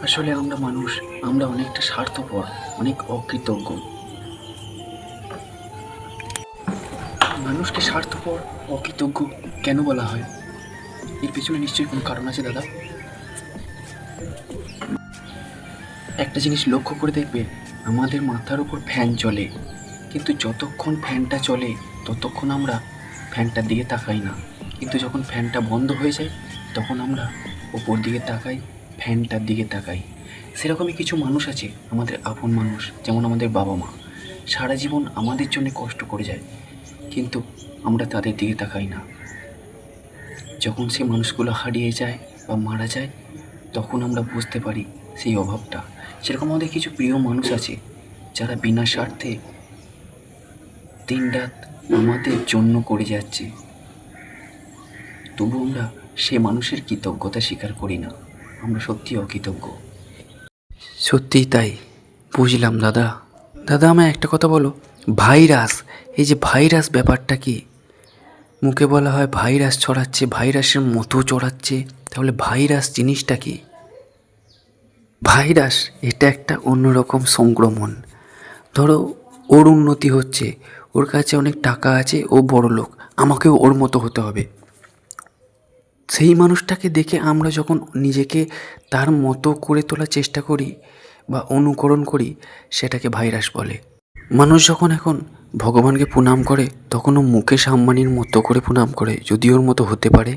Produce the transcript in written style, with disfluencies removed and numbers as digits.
আসলে আমরা মানুষ, আমরা অনেকটা স্বার্থপর, অনেক অকৃতজ্ঞ। মানুষকে স্বার্থপর, অকৃতজ্ঞ কেন বলা হয়? এর পেছনে নিশ্চয়ই কোনো কারণ আছে দাদা। একটা জিনিস লক্ষ্য করে দেখবে, আমাদের মাথার উপর ফ্যান চলে, কিন্তু যতক্ষণ ফ্যানটা চলে ততক্ষণ আমরা ফ্যানটার দিকে তাকাই না। কিন্তু যখন ফ্যানটা বন্ধ হয়ে যায় তখন আমরা ওপর দিকে তাকাই, ফ্যানটার দিকে তাকাই। সেরকমই কিছু মানুষ আছে, আমাদের আপন মানুষ, যেমন আমাদের বাবা মা। সারা জীবন আমাদের জন্য কষ্ট করে যায়, কিন্তু আমরা তাদের দিকে তাকাই না। যখন সেই মানুষগুলো হারিয়ে যায় বা মারা যায় তখন আমরা বুঝতে পারি সেই অভাবটা। সেরকম আমাদের কিছু প্রিয় মানুষ আছে যারা বিনা স্বার্থে দিনরাত আমাদের জন্য করে যাচ্ছে, তবু আমরা সে মানুষের কৃতজ্ঞতা স্বীকার করি না। আমরা সত্যি অকৃতজ্ঞ। সত্যিই তাই, বুঝলাম দাদা। দাদা আমায় একটা কথা বলো, ভাইরাস, এই যে ভাইরাস ব্যাপারটা কি? মুখে বলা হয় ভাইরাস ছড়াচ্ছে, ভাইরাসের মতো ছড়াচ্ছে, তাহলে ভাইরাস জিনিসটা কি? ভাইরাস এটা একটা অন্যরকম সংক্রমণ। ধরো ওর উন্নতি হচ্ছে, ওর কাছে অনেক টাকা আছে, ও বড় লোক, আমাকেও ওর মতো হতে হবে। সেই মানুষটাকে দেখে আমরা যখন নিজেকে তার মতো করে তোলার চেষ্টা করি বা অনুকরণ করি, সেটাকে ভাইরাস বলে। মানুষ যখন এখন ভগবানকে প্রণাম করে তখন ও মুকেশ আম্বানির মতো করে প্রণাম করে, যদি ওর মতো হতে পারে।